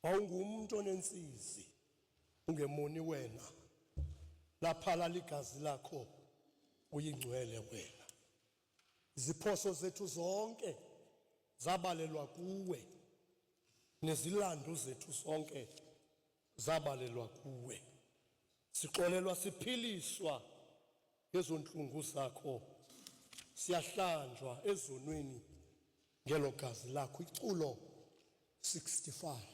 Wawungumntu onentsizi ungemoni wena, laphala ligazi lakho uyingcwele wena. Iziphoso zethu zonke zabalelwa kuwe, nezilandu zethu zonke zabalelwa kuwe. Sixolelwa siphiliswa ezo ntlungu zakho, siyahlanjwa ezonweni ngelo gazi lakho. Iculo 65.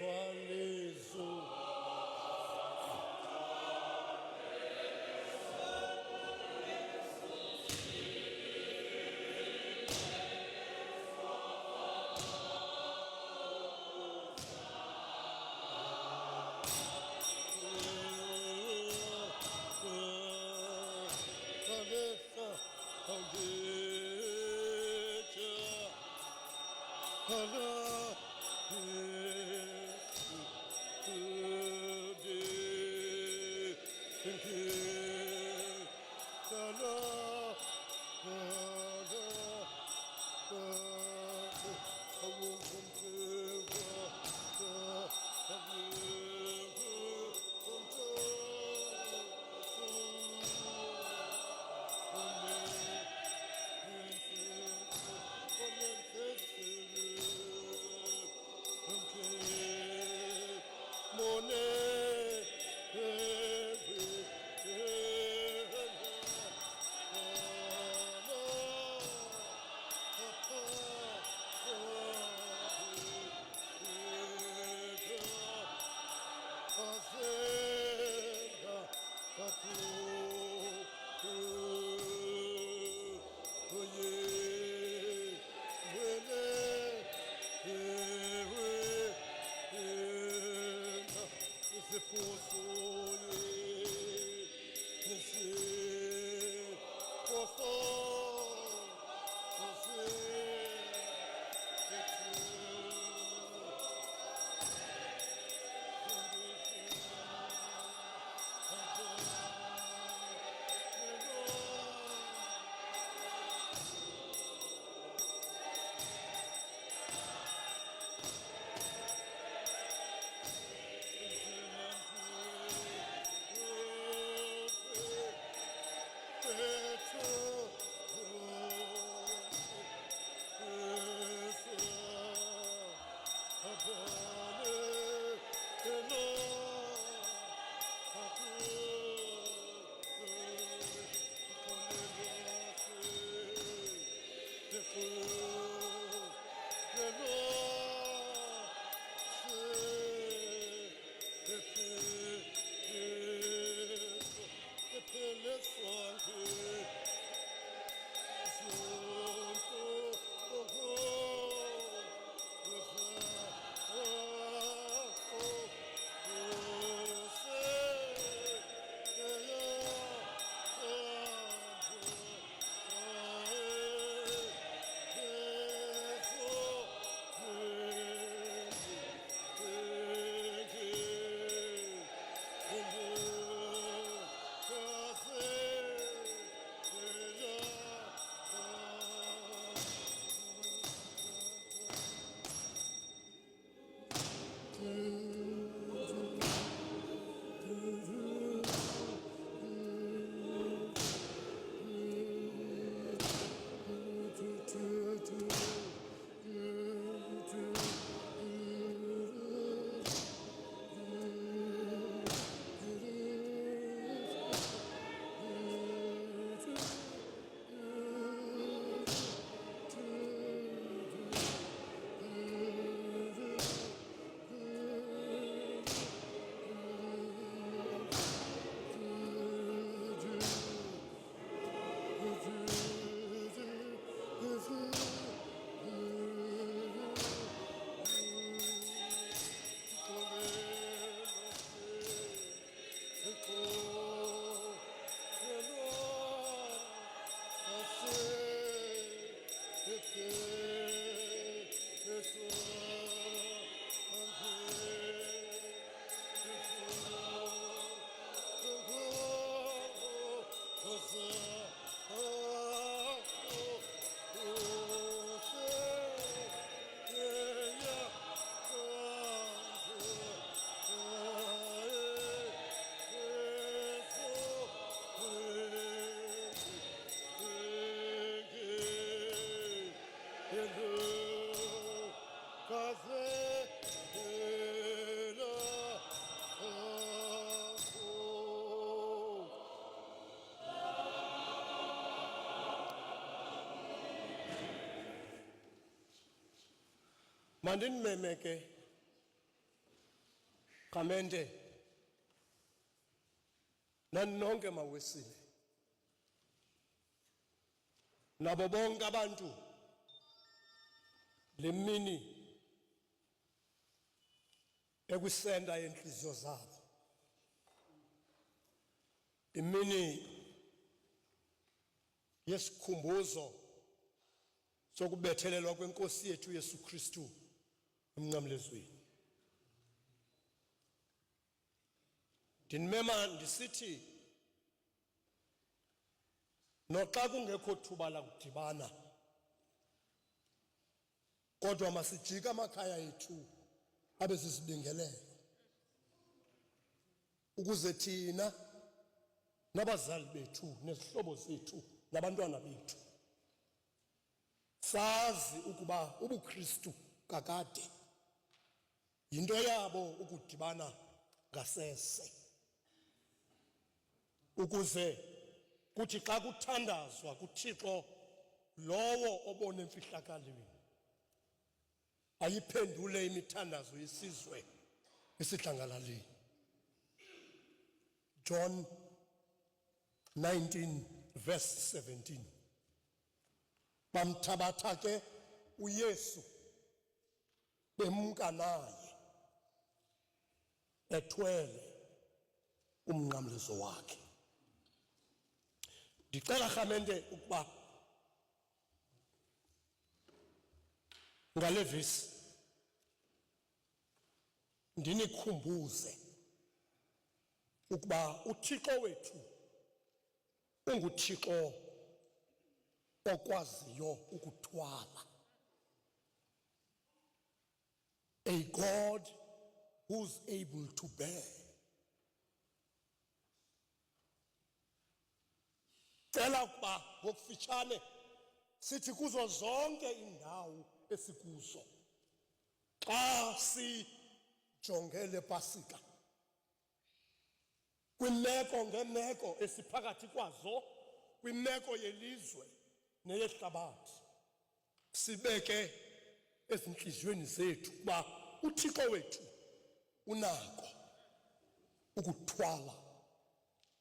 Umnqamlezo Mandinimeme ke Kamente nanonke mawesile nabo bonke abantu lemini ekwisenta yenhliziyo zabo imini yesikhumbuzo sokubethelelwa kwenkosi yethu Yesu Kristu Umnqamlezweni. Ndinimema ndisithi noxa kungekho thuba la kudibana kodwa masijike amakhaya ethu abe sisibingelelo ukuze thina nabazali bethu nezihlobo zethu nabantwana bethu sazi ukuba ubuKristu kakade yinto yabo ukudibana ngasese ukuze kuthi xa kuthandazwa kuThixo lowo obona emfihlakalweni ayiphendule imithandazo yesizwe esidlangalaleni. John 19 verse 17. Bamthabatha ke uYesu bemka naye ethwele umnqamlezo wakhe. Ndicela Kgamente ukuba ngale vesi ndinikhumbuze ukuba uThixo wethu unguThixo okwaziyo ukuthwala, a God who's able to bear. Cela ukuba ngokufitshane sithi kuzo zonke indawo esikuzo xa sijongele Pasika kwimeko ngemeko esiphakathi kwazo, kwimeko yelizwe neyehlabathi, sibeke ezinhliziyweni zethu kuba uThixo wethu unako ukuthwala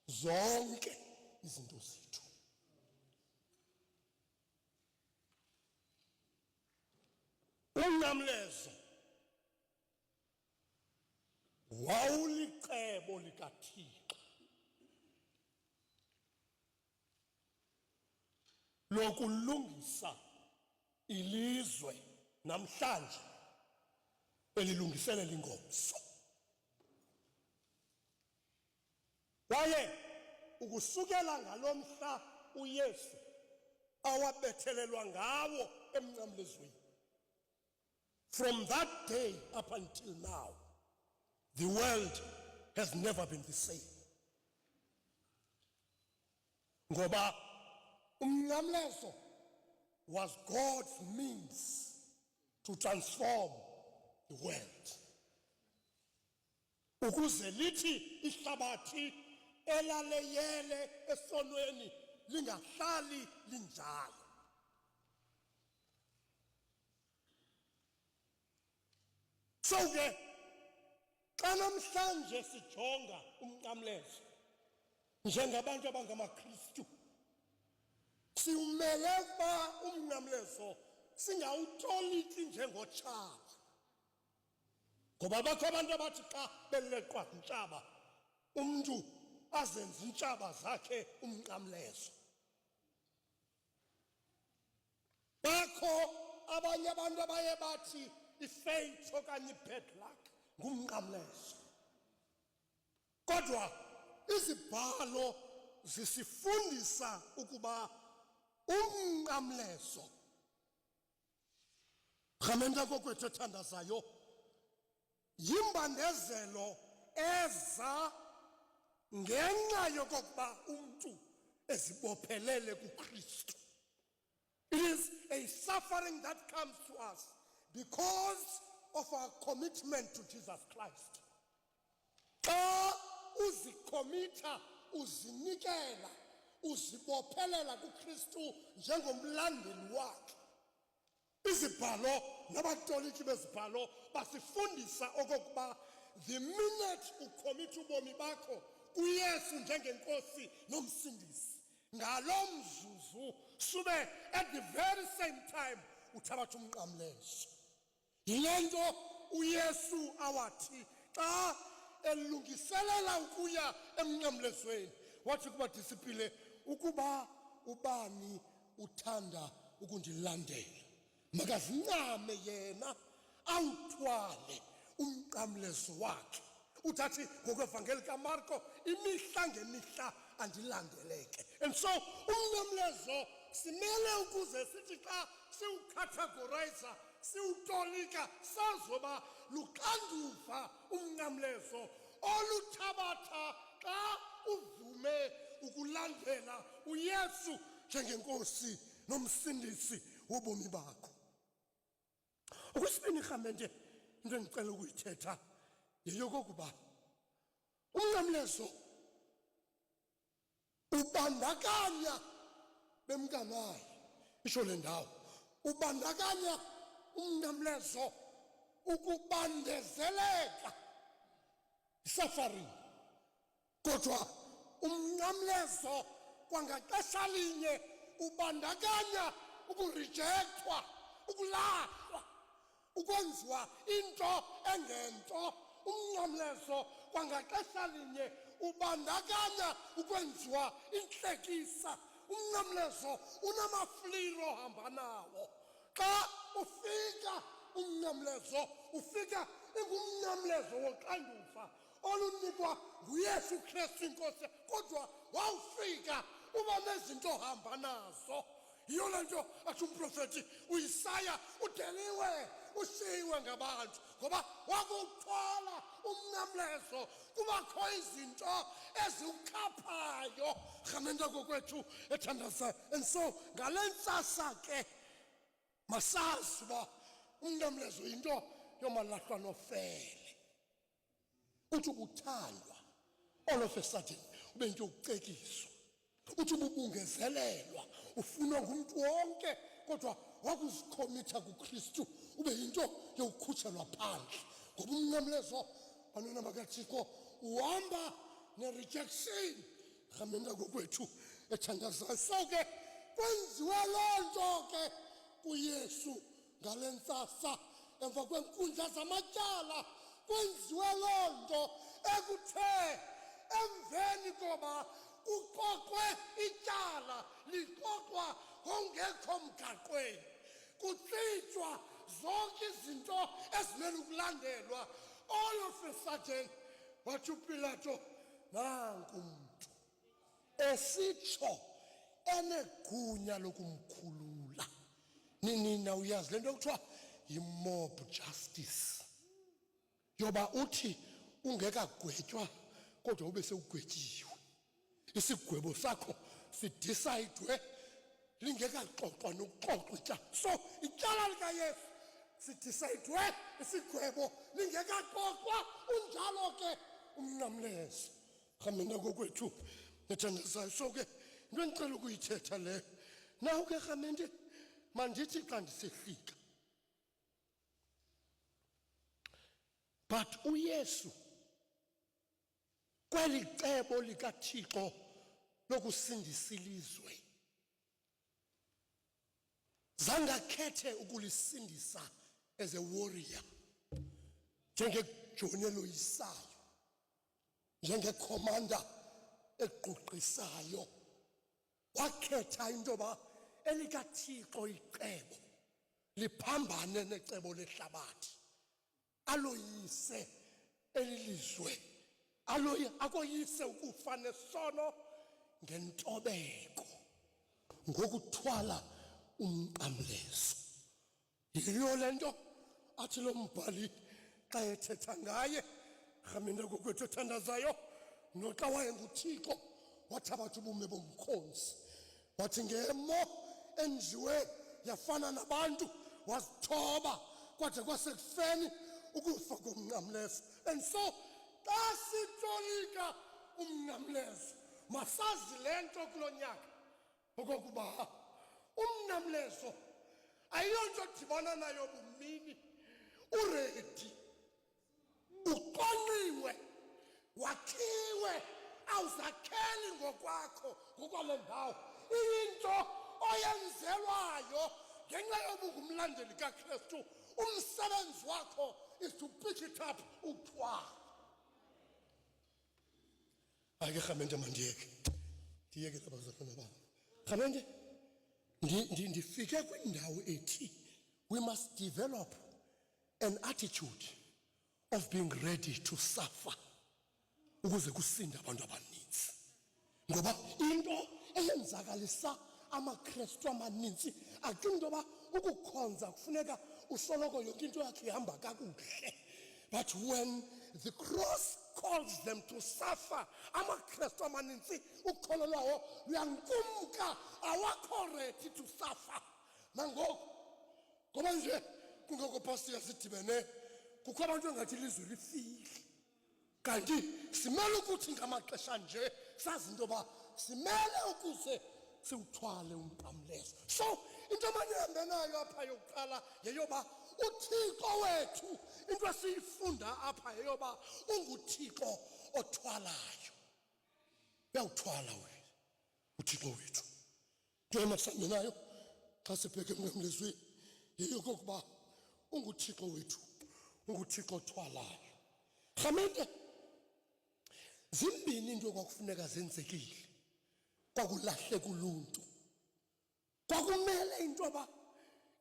zonke izinto zethu. Umnqamlezo wawulicebo likaThixo lokulungisa ilizwe namhlanje elilungiselela ingomso. Kwaye ukusukela ngalomhla uYesu awabethelelwa ngawo emnqamlezweni, from that day up until now, the world has never been the same. Ngoba umnqamlezo was God's means to transform the world. Ukuze lithi ihlabathi elaleyele esonweni lingahlali linjalo. So ke xa namhlanje sijonga umnqamlezo njengabantu abangamaKristu, siumele ukuba umnqamlezo singawutoliki njengotshaba, ngoba bakho abantu abathi xa beleqwa intshaba umntu azenze intshaba zakhe umnqamlezo. Bakho abanye abantu abaye bathi ifate okanye ibad luck ngumnqamlezo. Kodwa izibhalo zisifundisa ukuba umnqamlezo, Kgamente kokwethu ethandazayo, yimbandezelo eza ngenxa yokokuba umntu ezibophelele kuKristu. It is a suffering that comes to us because of our commitment to Jesus Christ. Xa uzikomitha, uzinikela, uzibophelela kuKristu njengomlandeli wakhe, izibhalo nabatoliki bezibhalo basifundisa okokuba the minute ucommit ubomi bakho kuYesu njengenkosi nomsindisi, ngalo mzuzu sube at the very same time uthabatha umnqamlezo. Yile nto uYesu awathi xa elungiselela ukuya emnqamlezweni wathi kubadisipile, ukuba ubani uthanda ukundilandela makazincame yena awuthwale umnqamlezo wakhe. Uthathi ngokwevangeli kaMarko imihla ngemihla andilandeleke. And so umnqamlezo simele ukuze sithi xa siwucategorize siwutolika sazoba luxanduva umnqamlezo oluthabatha xa uvume ukulandela uYesu njengenkosi nomsindisi wobomi bakho. Okwesibini rhamente into endicela ukuyithetha yeyokokuba umnqamlezo ubandakanya bemkanayo. Isho le ndawo ubandakanya umnqamlezo ukubandezeleka suffering, kodwa umnqamlezo kwangaxesha linye ubandakanya ukurejectwa, ukulahlwa, ukwenziwa into engento. Umnqamlezo kwangaxesha linye ubandakanya ukwenziwa intlekisa. Umnqamlezo unamafliro ohamba nawo. Xa ufika umnqamlezo ufika ingumnqamlezo woxanduva olunikwa nguYesu Kristu inkosi, kodwa wawufika uba nezinto ohamba nazo. Yiyo le nto athi umprofethi uIsaya udeliwe, ushiyiwe ngabantu ngoba wakuwuthwala umnqamlezo. Kubakho izinto eziwukhaphayo rhamente kokwethu ethandazayo. And so ngale ntsasa ke masazi uba umnqamlezo yinto yomalahlwa nofele. Uthi ubuthandwa all of a sudden ube yinto yokucekiswa. Uthi ubungezelelwa ufunwa ngumntu wonke, kodwa wakuzikhomitha kuKristu ube yinto yokukhutshelwa phandle. Ngoba umnqamlezo bantwana bakaThixo uhamba ne-rejection rhamente kokwethu ethandazayo. So ke kwenziwe loo nto ke kuYesu ngale ntsasa emva kweenkundla zamatyala. Kwenziwe loo nto ekuthe emveni koba kuxoxwe ityala lixoxwa ngokungekho mgaqweni, kuxitshwa zonke izinto ezimele ukulandelwa. All of a sudden wathi uPilato, nanku umntu esitsho enegunya lokumkhulula. Nina uyazi le nto kuthiwa yi-mob justice, yoba uthi ungekagwetywa kodwa ube sewugwetyiwe. Isigwebo sakho sidisayidwe lingekaxoxwa nokuxoxwa ityala. So ityala likaYesu sidisayidwe isigwebo lingekaxoxwa. Unjalo ke umnqamlezo rhamente kokwethu ethandazayo. So ke into endicela ukuyithetha leyo nawo ke rhamente mandithi xa ndisehlika, but uYesu kweli cebo likaThixo lokusindisa ilizwe zangakhethe ukulisindisa as a warrior, njengejoni eloyisayo, njengekhomanda equqisayo. Wakhetha into yoba elikaThixo icebo liphambane necebo lehlabathi, aloyise elilizwe, akoyise ukufa nesono ngentobeko ngokuthwala umnqamlezo. Yiyo le nto athi lo mbhali xa ethetha ngaye rhamente kokwethu ethandazayo, noxa wayenguThixo wathabatha ubume bomkhosi, wathi ngemo enjiwe yafana nabantu wazithoba kwade kwasekufeni ukufa komnqamlezo. And so xa sitolika umnqamlezo masazi le nto kulo nyaka okokuba umnqamlezo ayonto dibana nayo bumini uredi uqonqiwe wakhiwe awuzakheli ngokwakho ngokwale ndawo into oyenzelwayo ngenxa yoba ungumlandeli kaKristu umsebenzi wakho is to pick it up uthwala ake khamente mandiyeke ndiyeke labazalwana bami khamente ndifike kwindawo ethi we must develop an attitude of being ready to suffer ukuze kusinde abantu abaninzi ngoba into eyenzakalisa amaKristu amaninzi acinga into yoba ukukhonza kufuneka usoloko yonke into yakhe ihamba kakuhle but when the cross calls them to suffer amaKristu amaninzi ukholo lwawo luyankumka awakho ready to suffer nangoku ngoba nje kungoko pastor yasidibene kukho abantu engathi ilizwe lifile kanti simele ukuthi ngamaxesha nje sazi into yoba simele ukuze siwuthwale umnqamlezo so into amanihambe nayo apha yokuqala yeyoba uThixo wethu into esiyifunda apha yeyoba unguThixo othwalayo uyawuthwala wena uThixo wethu into emasambe nayo xa sibheke emnqamlezweni yeyokokuba unguThixo wethu unguThixo othwalayo khamente zimbini into kwakufuneka zenzekile kwakulahle kuluntu kwakumele into yoba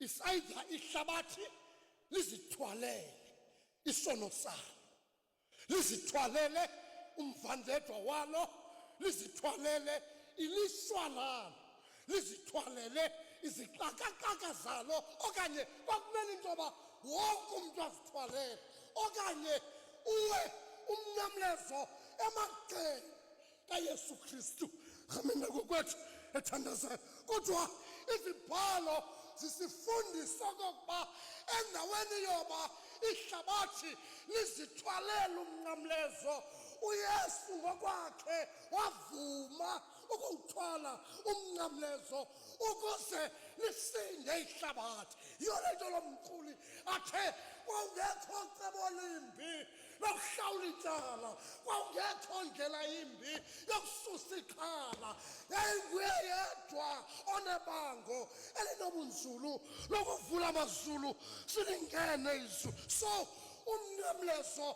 isayidla ihlabathi lizithwalele isono salo lizithwalele umvandedwa walo lizithwalele ilishwa lalo lizithwalele izixakaqaka zalo okanye kwakumele into yoba wonke umuntu azithwalele okanye uwe umnqamlezo emagxeni kaYesu Kristu amena kokwethu ethandazayo kodwa izibhalo zisifundisa okokuba endaweni yoba ihlabathi lizithwalele umnqamlezo uYesu ngokwakhe wavuma ukuwuthwala umnqamlezo ukuze lisinde ihlabathi yona into lomquli athe kwawungekho cebo limbi lokuhlawula ityala kwawungekho ndlela yimbi yokususa ikhala yayinguye yedwa onebango elinobunzulu lokuvula amazulu silingene izulu so umnqamlezo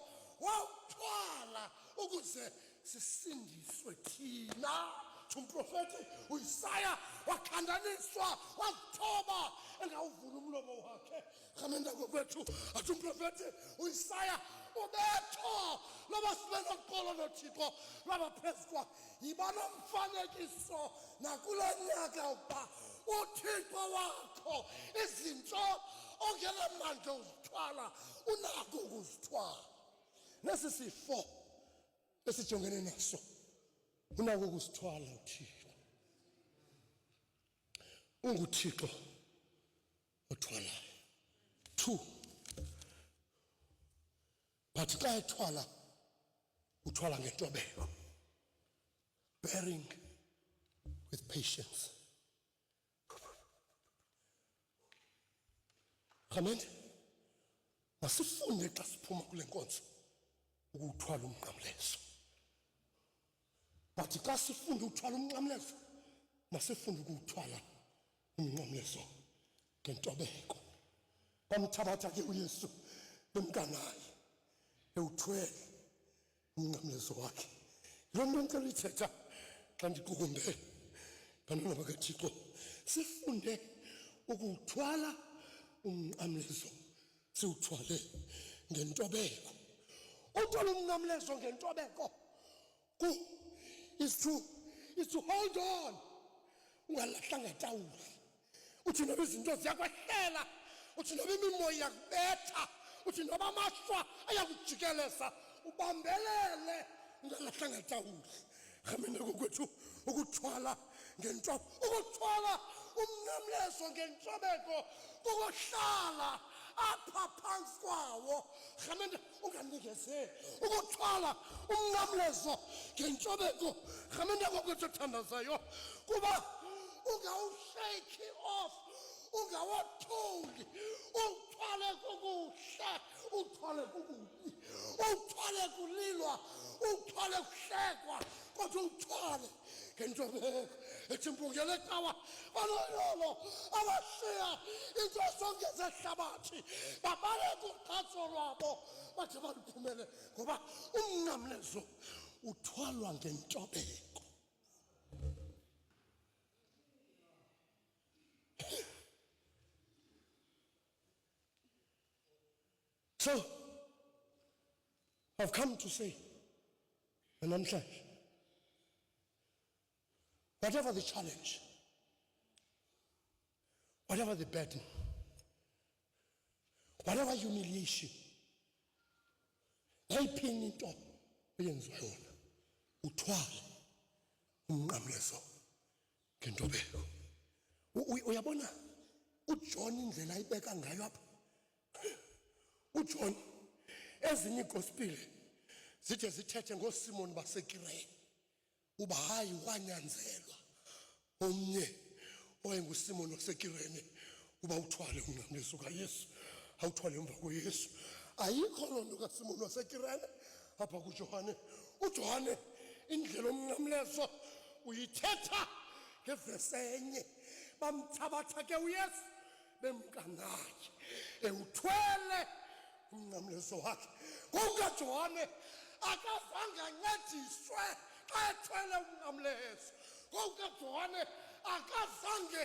wawuthwala ukuze sisindiswe thina umprofeti uIsaya wakhandaniswa wathoba engawuvula umlomo wakhe khamente kokwethu athi umprofeti uIsaya ubetho loba sibenza uqolo noThixo laba phezukwa yibona umfanekiso nakulonyaka ukuba uThixo wakho izinto ongenamandla uzithwala unako ukuzithwala nesi sifo esijongene naso unako ukusithwala uThixo unguThixo othwalayo 2 but xa ethwala uthwala ngentobeko bearing with patience amen masifunde xa siphuma kule nkonzo ukuthwala umnqamlezo but xa sifunde uthwala umnqamlezo masifunde ukuthwala umnqamlezo ngentobeko bamthabatha ke uYesu bemkanaye ewuthwele umnqamlezo wakhe lo nto ngicela ithetha xa ndiqukumbele bantwana bakaThixo sifunde ukuthwala umnqamlezo siwuthwale ngentobeko uthwala umnqamlezo ngentobeko is to hold on ungalahlanga tawula uthi noba izinto ziyakwehlela uthi noba imimoya yakubetha uthi noba amashwa ayakujikeleza ubambelele ungalahlanga tawula amene kokwethu ukuthwala ukuthwala umnqamlezo ngentobeko ukuhlala apha phansi kwawo amene unganikezeli ukuthwala umnqamlezo ngentobeko amene kokwethu thandazayo kuba ungawushake off ungawatholi, uthwale kukuhle, uthwale kukubi, uthwale kulilwa, uthwale kuhlekwa, kodwa uthwale ngentobeko ethi mpungele cawa banoyolo abashiya into zonke zehlabathi babaleka uqhatso lwabo bathi baluphumele ngoba umnqamlezo uthwalwa ngentobeko. So I've come to say, and I'm saying, whatever the challenge, whatever the burden, whatever humiliation, nayiphi into oyenziwa yona uthwale umnqamlezo ngentobeko. Uyabona uJohn indlela ayibeka ngayo apha. uJohn ezinye igospel zithe zithethe ngoSimon baseKirene uba hayi wanyanzelwa omnye oyenguSimon waseKirene uba uthwale umnqamlezo kaYesu awuthwale emva koYesu. Ayikho loo nto kaSimon waseKirene apha kuJohane. uJohane indlela omnqamlezo uyithetha ngevesi enye. Bamthabatha ke uYesu bemkanaye ewuthwele umnqamlezo wakhe. KukaJohane akazange ancediswe xa ethwele umnqamlezo. KukaJohane akazange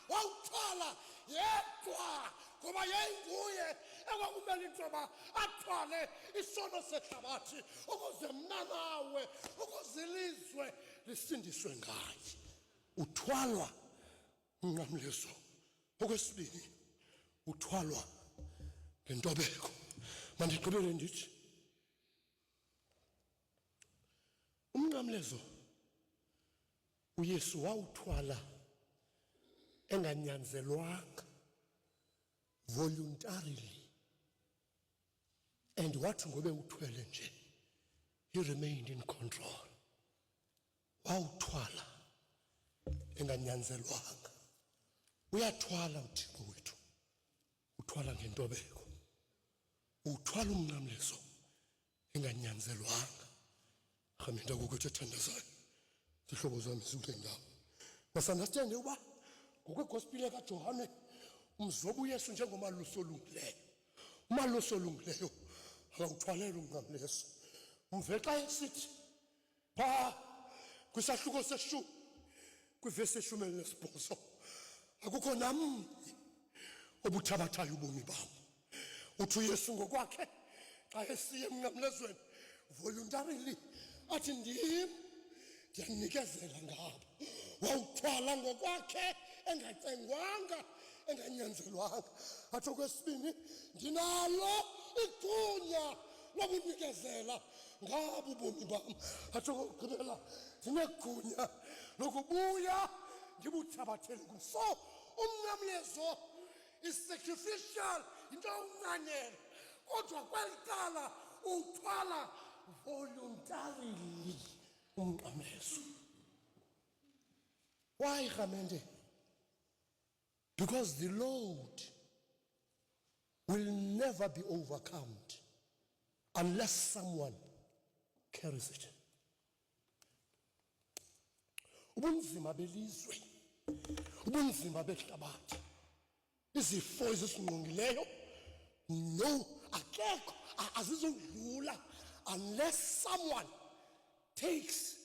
wawuthwala yedwa ngoba yayinguye ekwakumele into yoba athwale isono sehlabathi ukuze mna nawe, ukuze ilizwe lisindiswe ngaye. Uthwalwa umnqamlezo. Okwesibini, uthwalwa ngentobeko. Mandigqibele ndithi umnqamlezo uYesu wawuthwala enganyanzelwanga, voluntarily, and wathi ngobe uthwele nje he remained in control. Wawuthwala enganyanzelwanga. Uyathwala uThixo wethu, uthwala ngentobeko. Uthwala umnqamlezo enganyanzelwanga. Khamenda kokuthi ethandazayo zihlobo zami zikule ndawo masunderstand uba ngokwegospel kaJohane umzoba uYesu njengomalusi olungileyo. Umalusi olungileyo akawuthwalela umnqamlezo. Umve xa esithi phaa kwisahluko seshumi kwivesi ye-18 akukho namnye obuthabathayo ubomi bam. Uthi uYesu ngokwakhe xa esiya emnqamlezweni voluntarily athi ndim ndiyanikezela ngabo. Wawuthwala ngokwakhe engacengwanga, enganyanzelwanga. Athi okwesibini, ndinalo igunya lokunikezela ngabo ubomi bam. Athi okugqibela, ndinegunya lokubuya ndibuthabathele kubo. So umnqamlezo is sacrificial, into yokuncanyela, kodwa kweli cala uthwala voluntarily umnqamlezo. Why, Ramende? Because the load will never be overcome unless someone carries it. Ubunzima belizwe, ubunzima behlabathi, izifo ezisingqongileyo, no, akekho azizodlula unless someone takes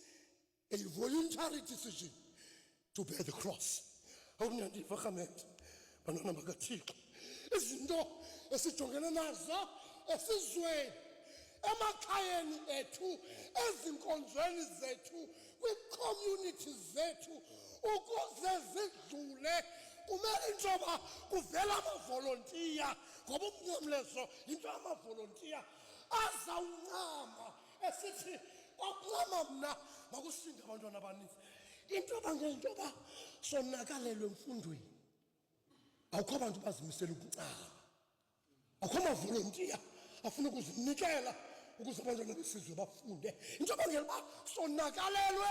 a voluntary decision to bear the cross. Awunyandiva Khamenda bantwana bakaThixo, izinto esijongene nazo esizweni, emakhayeni ethu, ezinkonzweni zethu, kwi-community zethu, ukuze zidlule kumele into yoba kuvela amavolontiya, ngoba umnqamlezo yinto yamavolontiya azawuncama esithi kwakuncama mna makusinde abantwana abaninzi. Into yoba ngento yoba sonakalelwe emfundweni, awukho abantu bazimisela ukuncama, awukho amavolontiya afuna ukuzinikela ukuze abantwana besizwe bafunde. Into yoba ngelo uba sonakalelwe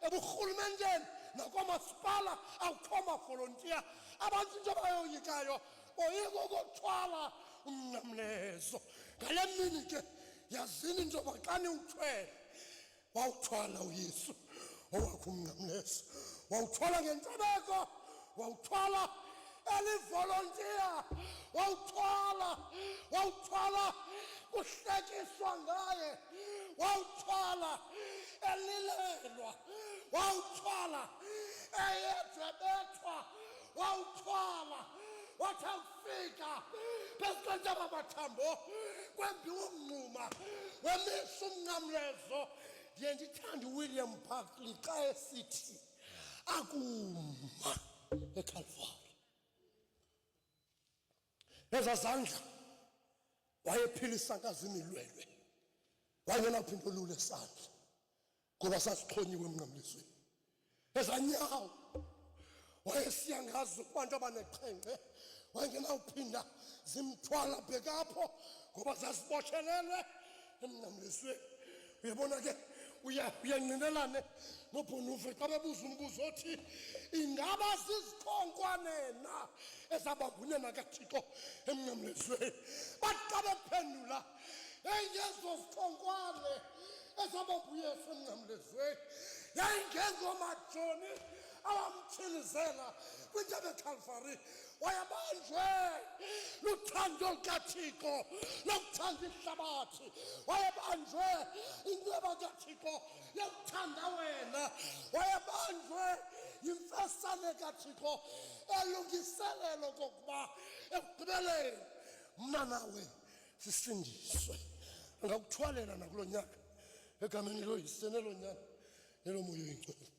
eburhulumenteni nakwamasipala awukho mavolontiya abantu nje abayoyikayo boyika ukuthwala umnqamlezo. Ngale mini ke yazini into yoba xa niwuthwele wawuthwala uYesu owakho umnqamlezo, wawuthwala ngentlabeko, wawuthwala elivolontiya, wawuthwala kuhlekiswa ngaye, wawuthwala elilelwa, wawuthwala eyedlebethwa, wawuthwala wathi awufika phezu kwentaba mathambo kwembi womnquma wemisa umnqamlezo. Ndiye ndithande uWilliam Buckley xa esithi akuma eKalvari. Eza zandla wayephilisa ngazimilwelwe, wangenaphinda olule esandla ngoba sasixhonyiwe emnqamlezweni. Eza nyawo wayesiya ngazo kubantu abaneqhenqe, wayengenawuphinda zimthwala bhekapho ngoba zazibotshelelwe emnqamlezweni. Uyabona ke uyangqinelane nobhonuve xa bebuza umbuzo othi ingaba zizikhonkwane na ezabangunena kaThixo emnqamlezweni. Bathi xa bephendula yayingezo zikhonkwane ezabamba uYesu emnqamlezweni, yayingengomajoni awamthilizela kwintaba eKalvari. Wayebanjwe luthando lukaThixo lokuthanda ihlabathi, wayebanjwe inyweba kaThixo yokuthanda wena, wayebanjwe yimfesane kaThixo elungiselelo kokuba ekugqibeleni mna nawe sisindiswe. Angakuthwalela nakulo nyaka egameni loyise nelonyana nelomoya oyingcwele.